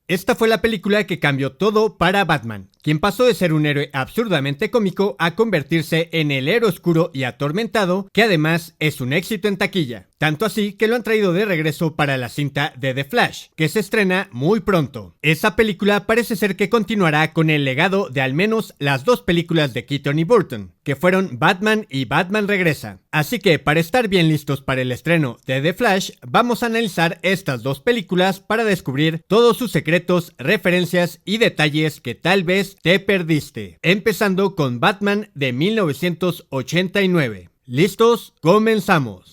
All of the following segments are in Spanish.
Esta fue la película que cambió todo para Batman, quien pasó de ser un héroe absurdamente cómico a convertirse en el héroe oscuro y atormentado, que además es un éxito en taquilla. Tanto así que lo han traído de regreso para la cinta de The Flash, que se estrena muy pronto. Esa película parece ser que continuará con el legado de al menos las dos películas de Keaton y Burton, que fueron Batman y Batman Regresa. Así que para estar bien listos para el estreno de The Flash, vamos a analizar estas dos películas para descubrir todos sus secretos, referencias y detalles que tal vez te perdiste. Empezando con Batman de 1989. ¿Listos? Comenzamos.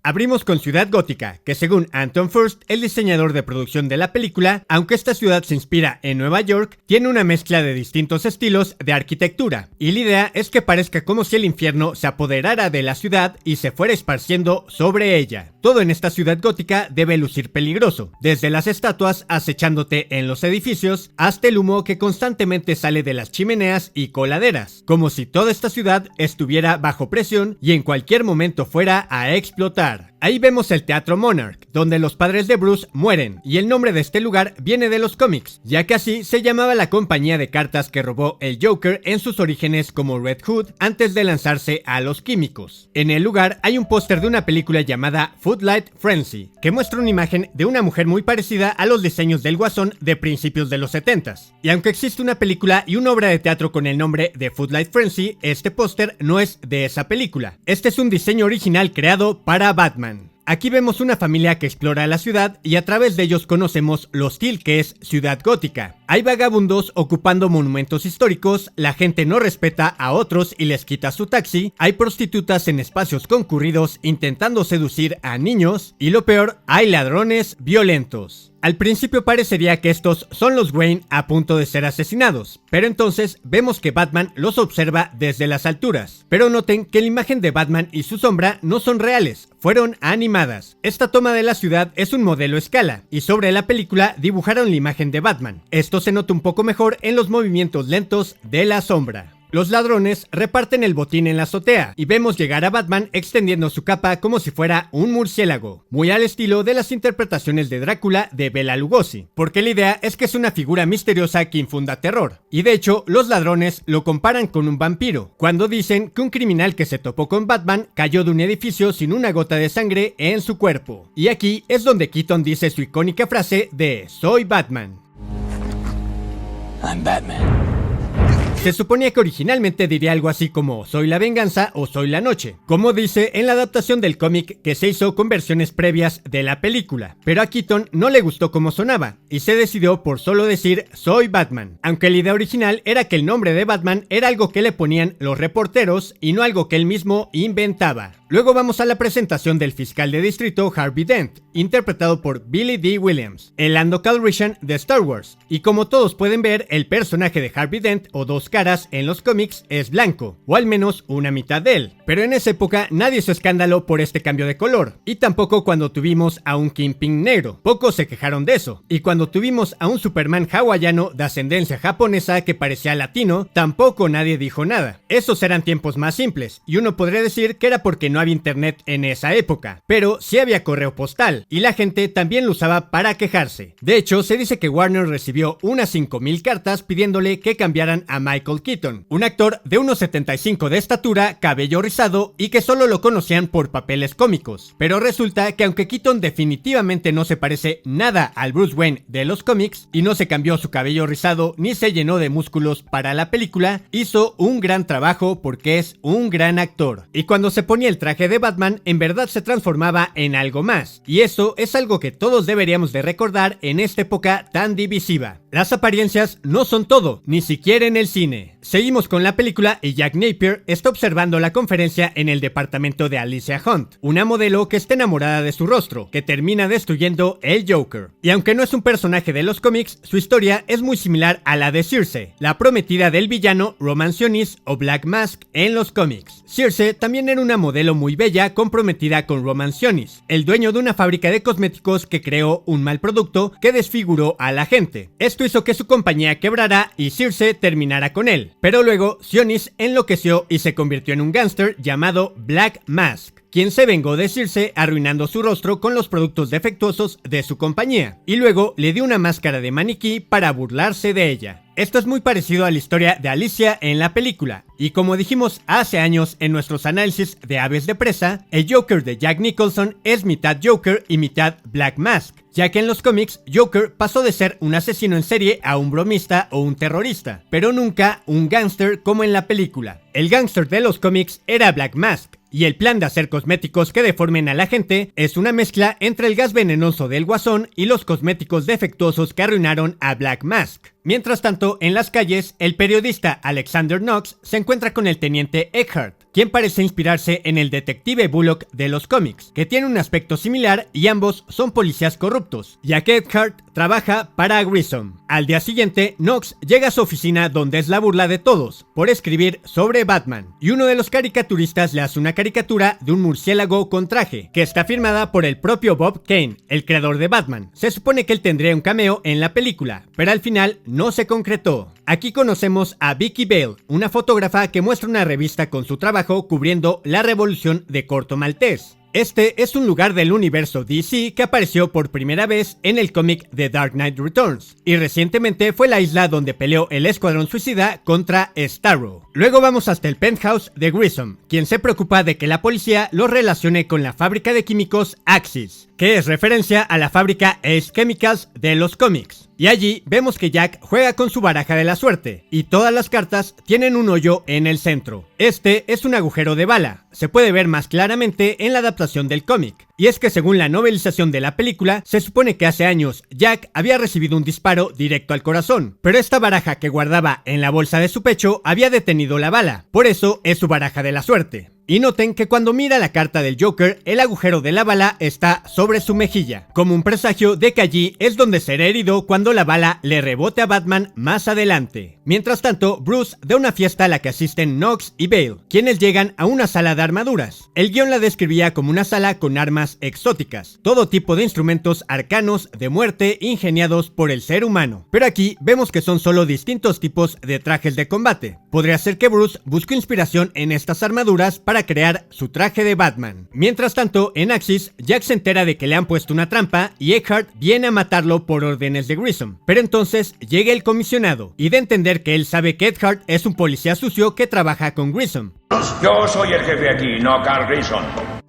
Abrimos con Ciudad Gótica, que según Anton Furst, el diseñador de producción de la película, aunque esta ciudad se inspira en Nueva York, tiene una mezcla de distintos estilos de arquitectura, y la idea es que parezca como si el infierno se apoderara de la ciudad y se fuera esparciendo sobre ella. Todo en esta ciudad gótica debe lucir peligroso, desde las estatuas acechándote en los edificios, hasta el humo que constantemente sale de las chimeneas y coladeras, como si toda esta ciudad estuviera bajo presión y en cualquier momento fuera a explotar. Ahí vemos el Teatro Monarch, donde los padres de Bruce mueren, y el nombre de este lugar viene de los cómics, ya que así se llamaba la compañía de cartas que robó el Joker en sus orígenes como Red Hood antes de lanzarse a los químicos. En el lugar hay un póster de una película llamada Footlight Frenzy, que muestra una imagen de una mujer muy parecida a los diseños del Guasón de principios de los 70s. Y aunque existe una película y una obra de teatro con el nombre de Footlight Frenzy, este póster no es de esa película. Este es un diseño original creado para Batman. Aquí vemos una familia que explora la ciudad y a través de ellos conocemos lo hostil que es Ciudad Gótica. Hay vagabundos ocupando monumentos históricos, la gente no respeta a otros y les quita su taxi, hay prostitutas en espacios concurridos intentando seducir a niños y lo peor, hay ladrones violentos. Al principio parecería que estos son los Wayne a punto de ser asesinados, pero entonces vemos que Batman los observa desde las alturas. Pero noten que la imagen de Batman y su sombra no son reales, fueron animadas. Esta toma de la ciudad es un modelo a escala, y sobre la película dibujaron la imagen de Batman. Esto se nota un poco mejor en los movimientos lentos de la sombra. Los ladrones reparten el botín en la azotea y vemos llegar a Batman extendiendo su capa como si fuera un murciélago, muy al estilo de las interpretaciones de Drácula de Bela Lugosi, porque la idea es que es una figura misteriosa que infunda terror, y de hecho los ladrones lo comparan con un vampiro, cuando dicen que un criminal que se topó con Batman cayó de un edificio sin una gota de sangre en su cuerpo. Y aquí es donde Keaton dice su icónica frase de "Soy Batman". I'm Batman. Se suponía que originalmente diría algo así como "soy la venganza" o "soy la noche", como dice en la adaptación del cómic que se hizo con versiones previas de la película, pero a Keaton no le gustó cómo sonaba y se decidió por solo decir "soy Batman", aunque la idea original era que el nombre de Batman era algo que le ponían los reporteros y no algo que él mismo inventaba. Luego vamos a la presentación del fiscal de distrito Harvey Dent, interpretado por Billy Dee Williams, el Lando Calrissian de Star Wars, y como todos pueden ver, el personaje de Harvey Dent o Dos Caras en los cómics es blanco, o al menos una mitad de él, pero en esa época nadie hizo escándalo por este cambio de color, y tampoco cuando tuvimos a un Kingpin negro, pocos se quejaron de eso, y cuando tuvimos a un Superman hawaiano de ascendencia japonesa que parecía latino, tampoco nadie dijo nada. Esos eran tiempos más simples, y uno podría decir que era porque no había internet en esa época, pero sí había correo postal, y la gente también lo usaba para quejarse. De hecho, se dice que Warner recibió unas 5000 cartas pidiéndole que cambiaran a Michael Keaton, un actor de 1,75 de estatura, cabello rizado y que solo lo conocían por papeles cómicos. Pero resulta que aunque Keaton definitivamente no se parece nada al Bruce Wayne de los cómics y no se cambió su cabello rizado ni se llenó de músculos para la película, hizo un gran trabajo porque es un gran actor. Y cuando se ponía el traje de Batman, en verdad se transformaba en algo más, y eso es algo que todos deberíamos de recordar en esta época tan divisiva. Las apariencias no son todo, ni siquiera en el cine. Seguimos con la película y Jack Napier está observando la conferencia en el departamento de Alicia Hunt, una modelo que está enamorada de su rostro, que termina destruyendo el Joker. Y aunque no es un personaje de los cómics, su historia es muy similar a la de Circe, la prometida del villano Roman Sionis o Black Mask en los cómics. Circe también era una modelo muy bella comprometida con Roman Sionis, el dueño de una fábrica de cosméticos que creó un mal producto que desfiguró a la gente. Esto hizo que su compañía quebrara y Circe terminara con él, pero luego Sionis enloqueció y se convirtió en un gángster llamado Black Mask, quien se vengó de Circe arruinando su rostro con los productos defectuosos de su compañía, y luego le dio una máscara de maniquí para burlarse de ella. Esto es muy parecido a la historia de Alicia en la película, y como dijimos hace años en nuestros análisis de Aves de Presa, el Joker de Jack Nicholson es mitad Joker y mitad Black Mask, ya que en los cómics Joker pasó de ser un asesino en serie a un bromista o un terrorista, pero nunca un gángster como en la película. El gángster de los cómics era Black Mask, y el plan de hacer cosméticos que deformen a la gente es una mezcla entre el gas venenoso del Guasón y los cosméticos defectuosos que arruinaron a Black Mask. Mientras tanto, en las calles, el periodista Alexander Knox se encuentra con el teniente Eckhart, quien parece inspirarse en el detective Bullock de los cómics, que tiene un aspecto similar y ambos son policías corruptos, ya que Eckhart trabaja para Grissom. Al día siguiente, Knox llega a su oficina donde es la burla de todos, por escribir sobre Batman, y uno de los caricaturistas le hace una caricatura de un murciélago con traje, que está firmada por el propio Bob Kane, el creador de Batman. Se supone que él tendría un cameo en la película, pero al final no se concretó. Aquí conocemos a Vicky Vale, una fotógrafa que muestra una revista con su trabajo cubriendo la revolución de Corto Maltés. Este es un lugar del universo DC que apareció por primera vez en el cómic The Dark Knight Returns, y recientemente fue la isla donde peleó el Escuadrón Suicida contra Starro. Luego vamos hasta el penthouse de Grissom, quien se preocupa de que la policía lo relacione con la fábrica de químicos Axis, que es referencia a la fábrica Ace Chemicals de los cómics. Y allí vemos que Jack juega con su baraja de la suerte, y todas las cartas tienen un hoyo en el centro. Este es un agujero de bala, se puede ver más claramente en la adaptación del cómic. Y es que según la novelización de la película, se supone que hace años Jack había recibido un disparo directo al corazón, pero esta baraja que guardaba en la bolsa de su pecho había detenido la bala, por eso es su baraja de la suerte. Y noten que cuando mira la carta del Joker, el agujero de la bala está sobre su mejilla, como un presagio de que allí es donde será herido cuando la bala le rebote a Batman más adelante. Mientras tanto, Bruce da una fiesta a la que asisten Knox y Bale, quienes llegan a una sala de armaduras. El guión la describía como una sala con armas exóticas, todo tipo de instrumentos arcanos de muerte ingeniados por el ser humano. Pero aquí vemos que son solo distintos tipos de trajes de combate. Podría ser que Bruce busque inspiración en estas armaduras para crear su traje de Batman. Mientras tanto, en Axis, Jack se entera de que le han puesto una trampa y Eckhart viene a matarlo por órdenes de Grissom. Pero entonces llega el comisionado, y de entender que él sabe que Eckhart es un policía sucio que trabaja con Grissom. Yo soy el jefe aquí, no Carl Grissom.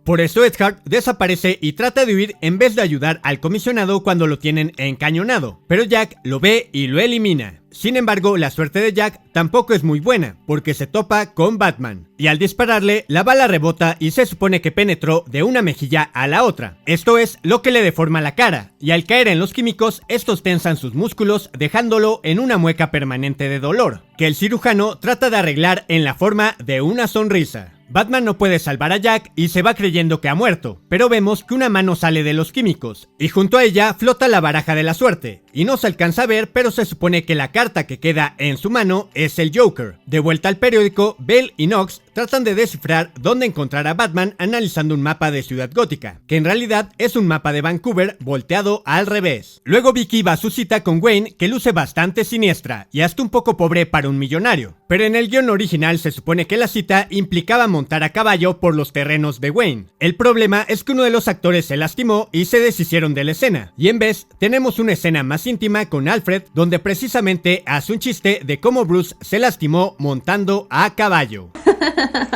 Por eso Eckhart desaparece y trata de huir en vez de ayudar al comisionado cuando lo tienen encañonado, pero Jack lo ve y lo elimina. Sin embargo, la suerte de Jack tampoco es muy buena, porque se topa con Batman, y al dispararle, la bala rebota y se supone que penetró de una mejilla a la otra. Esto es lo que le deforma la cara, y al caer en los químicos, estos tensan sus músculos, dejándolo en una mueca permanente de dolor, que el cirujano trata de arreglar en la forma de una sonrisa. Batman no puede salvar a Jack y se va creyendo que ha muerto, pero vemos que una mano sale de los químicos, y junto a ella flota la baraja de la suerte, y no se alcanza a ver, pero se supone que la carta que queda en su mano es el Joker. De vuelta al periódico, Bale y Knox tratan de descifrar dónde encontrar a Batman analizando un mapa de Ciudad Gótica, que en realidad es un mapa de Vancouver volteado al revés. Luego Vicky va a su cita con Wayne, que luce bastante siniestra y hasta un poco pobre para un millonario, pero en el guión original se supone que la cita implicaba montar a caballo por los terrenos de Wayne. El problema es que uno de los actores se lastimó y se deshicieron de la escena, y en vez tenemos una escena más íntima con Alfred, donde precisamente hace un chiste de cómo Bruce se lastimó montando a caballo.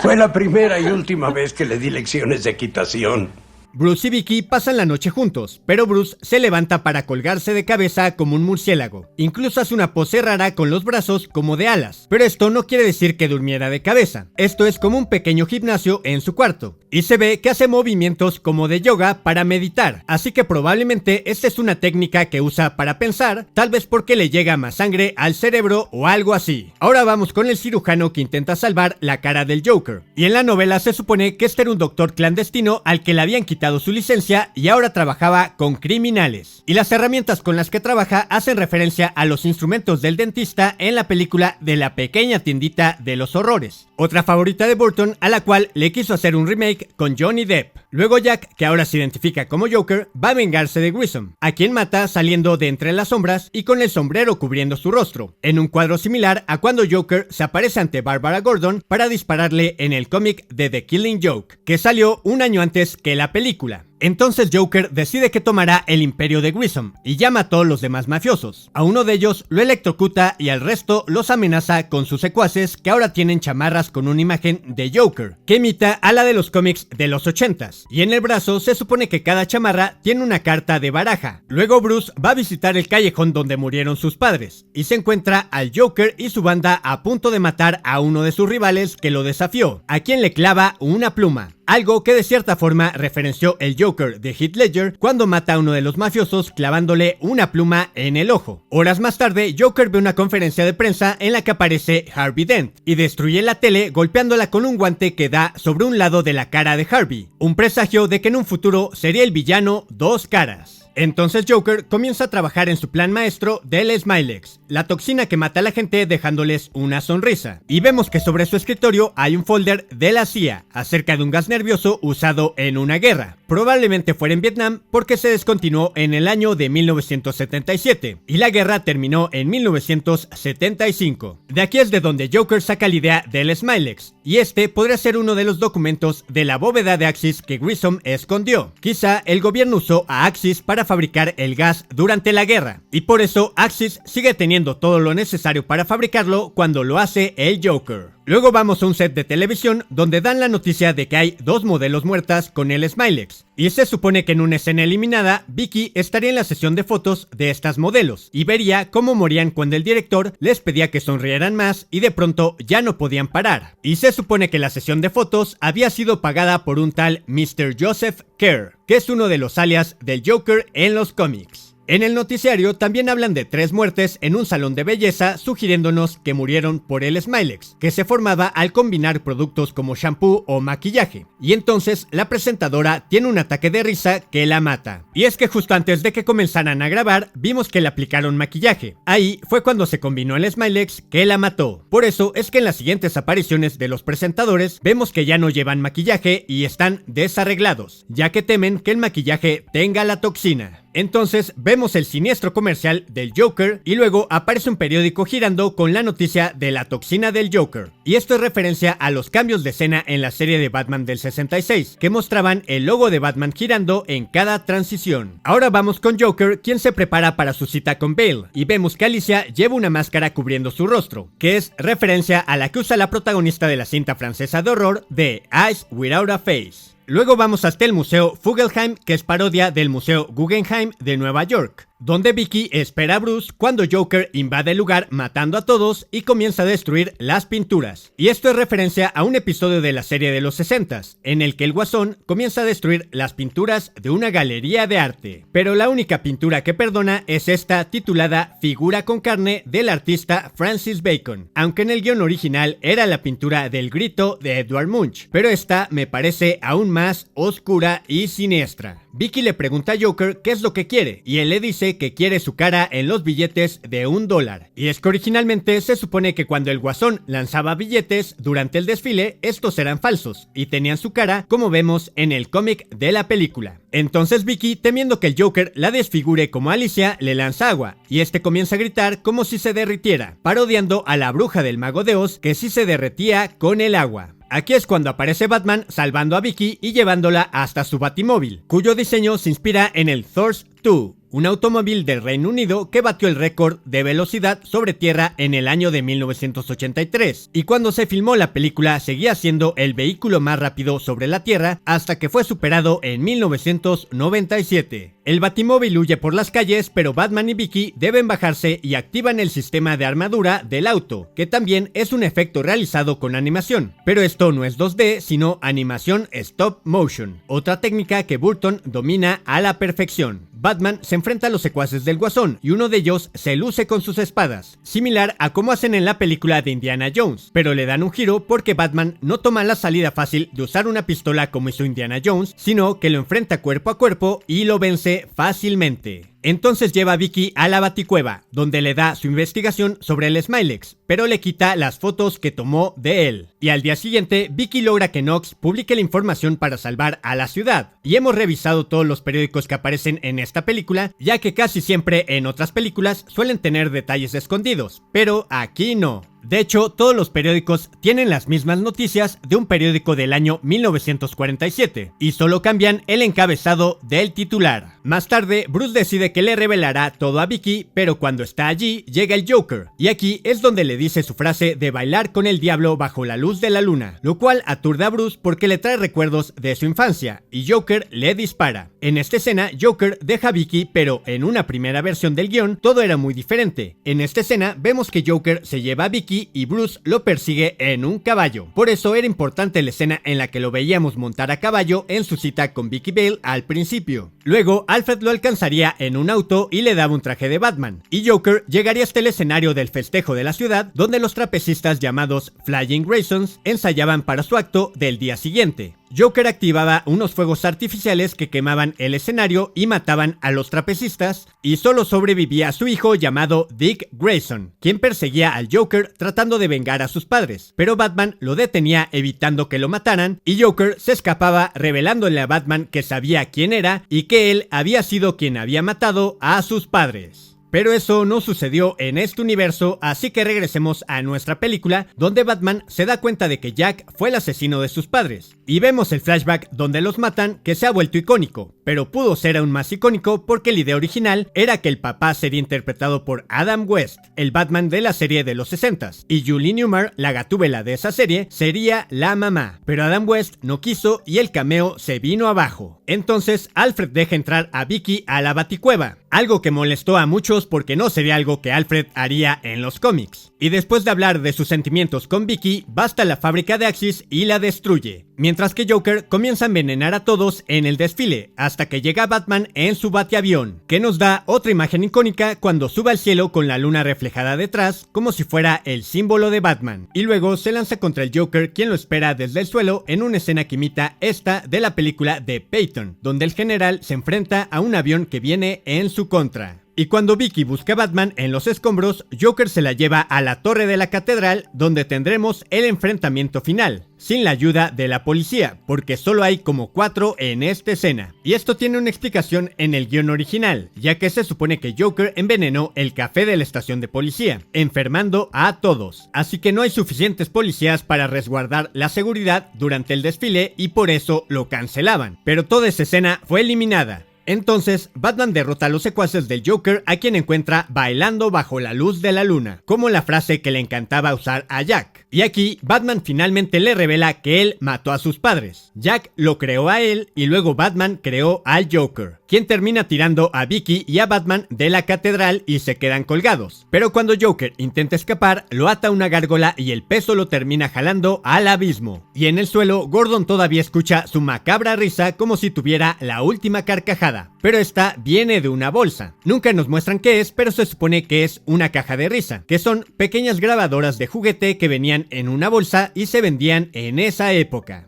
Fue la primera y última vez que le di lecciones de equitación. Bruce y Vicky pasan la noche juntos, pero Bruce se levanta para colgarse de cabeza como un murciélago. Incluso hace una pose rara con los brazos como de alas, pero esto no quiere decir que durmiera de cabeza. Esto es como un pequeño gimnasio en su cuarto, y se ve que hace movimientos como de yoga para meditar, así que probablemente esta es una técnica que usa para pensar, tal vez porque le llega más sangre al cerebro o algo así. Ahora vamos con el cirujano que intenta salvar la cara del Joker, y en la novela se supone que este era un doctor clandestino al que le habían quitado quitado su licencia y ahora trabajaba con criminales. Y las herramientas con las que trabaja hacen referencia a los instrumentos del dentista en la película de La pequeña tiendita de los horrores, otra favorita de Burton a la cual le quiso hacer un remake con Johnny Depp. Luego Jack, que ahora se identifica como Joker, va a vengarse de Grissom, a quien mata saliendo de entre las sombras y con el sombrero cubriendo su rostro, en un cuadro similar a cuando Joker se aparece ante Barbara Gordon para dispararle en el cómic de The Killing Joke, que salió un año antes que la película. Entonces Joker decide que tomará el imperio de Grissom y llama a todos los demás mafiosos. A uno de ellos lo electrocuta y al resto los amenaza con sus secuaces, que ahora tienen chamarras con una imagen de Joker, que imita a la de los cómics de los 80s. Y en el brazo se supone que cada chamarra tiene una carta de baraja. Luego Bruce va a visitar el callejón donde murieron sus padres y se encuentra al Joker y su banda a punto de matar a uno de sus rivales que lo desafió, a quien le clava una pluma. Algo que de cierta forma referenció el Joker de Heath Ledger cuando mata a uno de los mafiosos clavándole una pluma en el ojo. Horas más tarde, Joker ve una conferencia de prensa en la que aparece Harvey Dent y destruye la tele golpeándola con un guante que da sobre un lado de la cara de Harvey, un presagio de que en un futuro sería el villano Dos Caras. Entonces Joker comienza a trabajar en su plan maestro del Smilex, la toxina que mata a la gente dejándoles una sonrisa. Y vemos que sobre su escritorio hay un folder de la CIA acerca de un gas nervioso usado en una guerra. Probablemente fuera en Vietnam porque se descontinuó en el año de 1977 y la guerra terminó en 1975. De aquí es de donde Joker saca la idea del Smilex, y este podría ser uno de los documentos de la bóveda de Axis que Grissom escondió. Quizá el gobierno usó a Axis para fabricar el gas durante la guerra, y por eso Axis sigue teniendo todo lo necesario para fabricarlo cuando lo hace el Joker. Luego vamos a un set de televisión donde dan la noticia de que hay dos modelos muertas con el Smilex, y se supone que en una escena eliminada, Vicky estaría en la sesión de fotos de estas modelos y vería cómo morían cuando el director les pedía que sonrieran más y de pronto ya no podían parar. Y se supone que la sesión de fotos había sido pagada por un tal Mr. Joseph Kerr, que es uno de los alias del Joker en los cómics. En el noticiario también hablan de 3 muertes en un salón de belleza, sugiriéndonos que murieron por el Smilex, que se formaba al combinar productos como shampoo o maquillaje. Y entonces la presentadora tiene un ataque de risa que la mata. Y es que justo antes de que comenzaran a grabar, vimos que le aplicaron maquillaje. Ahí fue cuando se combinó el Smilex que la mató. Por eso es que en las siguientes apariciones de los presentadores vemos que ya no llevan maquillaje y están desarreglados, ya que temen que el maquillaje tenga la toxina. Entonces vemos el siniestro comercial del Joker y luego aparece un periódico girando con la noticia de la toxina del Joker. Y esto es referencia a los cambios de escena en la serie de Batman del 66, que mostraban el logo de Batman girando en cada transición. Ahora vamos con Joker, quien se prepara para su cita con Bale, y vemos que Alicia lleva una máscara cubriendo su rostro, que es referencia a la que usa la protagonista de la cinta francesa de horror de Eyes Without a Face. Luego vamos hasta el Museo Fuggelheim, que es parodia del Museo Guggenheim de Nueva York, donde Vicky espera a Bruce cuando Joker invade el lugar matando a todos y comienza a destruir las pinturas. Y esto es referencia a un episodio de la serie de los 60s, en el que el Guasón comienza a destruir las pinturas de una galería de arte. Pero la única pintura que perdona es esta titulada Figura con carne del artista Francis Bacon, aunque en el guión original era la pintura del Grito de Edvard Munch, pero esta me parece aún más oscura y siniestra. Vicky le pregunta a Joker qué es lo que quiere, y él le dice que quiere su cara en los billetes de $1. Y es que originalmente se supone que cuando el Guasón lanzaba billetes durante el desfile, estos eran falsos y tenían su cara como vemos en el cómic de la película. Entonces Vicky, temiendo que el Joker la desfigure como Alicia, le lanza agua, y este comienza a gritar como si se derritiera, parodiando a la bruja del Mago de Oz que sí se derretía con el agua. Aquí es cuando aparece Batman salvando a Vicky y llevándola hasta su Batimóvil, cuyo diseño se inspira en el Thor's 2, un automóvil del Reino Unido que batió el récord de velocidad sobre tierra en el año de 1983, y cuando se filmó la película seguía siendo el vehículo más rápido sobre la tierra hasta que fue superado en 1997. El Batimóvil huye por las calles, pero Batman y Vicky deben bajarse y activan el sistema de armadura del auto, que también es un efecto realizado con animación, pero esto no es 2D, sino animación stop motion, otra técnica que Burton domina a la perfección. Batman se enfrenta a los secuaces del Guasón y uno de ellos se luce con sus espadas, similar a como hacen en la película de Indiana Jones, pero le dan un giro porque Batman no toma la salida fácil de usar una pistola como hizo Indiana Jones, sino que lo enfrenta cuerpo a cuerpo y lo vence fácilmente. Entonces lleva a Vicky a la Baticueva, donde le da su investigación sobre el Smilex, pero le quita las fotos que tomó de él. Y al día siguiente, Vicky logra que Knox publique la información para salvar a la ciudad. Y hemos revisado todos los periódicos que aparecen en esta película, ya que casi siempre en otras películas suelen tener detalles escondidos, pero aquí no. De hecho, todos los periódicos tienen las mismas noticias de un periódico del año 1947 y solo cambian el encabezado del titular. Más tarde, Bruce decide que le revelará todo a Vicky, pero cuando está allí, llega el Joker, y aquí es donde le dice su frase de bailar con el diablo bajo la luz de la luna, lo cual aturde a Bruce porque le trae recuerdos de su infancia, y Joker le dispara. En esta escena, Joker deja a Vicky, pero en una primera versión del guión, todo era muy diferente. En esta escena, vemos que Joker se lleva a Vicky y Bruce lo persigue en un caballo. Por eso era importante la escena en la que lo veíamos montar a caballo en su cita con Vicky Vale al principio. Luego, Alfred lo alcanzaría en un auto y le daba un traje de Batman. Y Joker llegaría hasta el escenario del festejo de la ciudad, donde los trapecistas llamados Flying Graysons ensayaban para su acto del día siguiente. Joker activaba unos fuegos artificiales que quemaban el escenario y mataban a los trapecistas, y solo sobrevivía su hijo llamado Dick Grayson, quien perseguía al Joker tratando de vengar a sus padres, pero Batman lo detenía evitando que lo mataran, y Joker se escapaba revelándole a Batman que sabía quién era y que él había sido quien había matado a sus padres. Pero eso no sucedió en este universo, así que regresemos a nuestra película, donde Batman se da cuenta de que Jack fue el asesino de sus padres. Y vemos el flashback donde los matan, que se ha vuelto icónico, pero pudo ser aún más icónico porque la idea original era que el papá sería interpretado por Adam West, el Batman de la serie de los 60s, y Julie Newmar, la gatúbela de esa serie, sería la mamá. Pero Adam West no quiso y el cameo se vino abajo. Entonces Alfred deja entrar a Vicky a la Baticueva, algo que molestó a muchos porque no sería algo que Alfred haría en los cómics. Y después de hablar de sus sentimientos con Vicky, va hasta la fábrica de Axis y la destruye. Mientras que Joker comienza a envenenar a todos en el desfile, hasta que llega Batman en su batiavión, que nos da otra imagen icónica cuando sube al cielo con la luna reflejada detrás, como si fuera el símbolo de Batman. Y luego se lanza contra el Joker, quien lo espera desde el suelo en una escena que imita esta de la película de Peyton, donde el general se enfrenta a un avión que viene en su contra. Y cuando Vicky busca a Batman en los escombros, Joker se la lleva a la torre de la catedral, donde tendremos el enfrentamiento final, sin la ayuda de la policía, porque solo hay como 4 en esta escena. Y esto tiene una explicación en el guión original, ya que se supone que Joker envenenó el café de la estación de policía, enfermando a todos. Así que no hay suficientes policías para resguardar la seguridad durante el desfile y por eso lo cancelaban. Pero toda esa escena fue eliminada. Entonces, Batman derrota a los secuaces del Joker, a quien encuentra bailando bajo la luz de la luna, como la frase que le encantaba usar a Jack. Y aquí, Batman finalmente le revela que él mató a sus padres. Jack lo creó a él y luego Batman creó al Joker, quien termina tirando a Vicky y a Batman de la catedral y se quedan colgados. Pero cuando Joker intenta escapar, lo ata a una gárgola y el peso lo termina jalando al abismo. Y en el suelo, Gordon todavía escucha su macabra risa como si tuviera la última carcajada. Pero esta viene de una bolsa. Nunca nos muestran qué es, pero se supone que es una caja de risa, que son pequeñas grabadoras de juguete que venían en una bolsa y se vendían en esa época.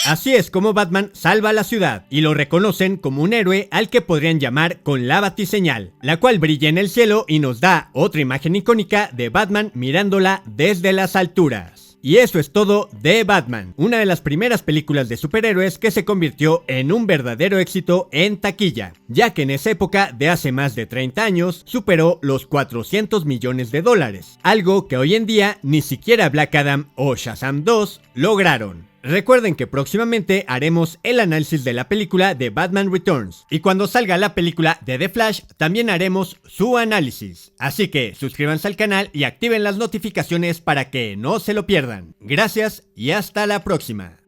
Así es como Batman salva a la ciudad, y lo reconocen como un héroe al que podrían llamar con la batiseñal, la cual brilla en el cielo y nos da otra imagen icónica de Batman mirándola desde las alturas. Y eso es todo de Batman, una de las primeras películas de superhéroes que se convirtió en un verdadero éxito en taquilla, ya que en esa época de hace más de 30 años superó los $400 millones, algo que hoy en día ni siquiera Black Adam o Shazam 2 lograron. Recuerden que próximamente haremos el análisis de la película de Batman Returns, y cuando salga la película de The Flash también haremos su análisis. Así que suscríbanse al canal y activen las notificaciones para que no se lo pierdan. Gracias y hasta la próxima.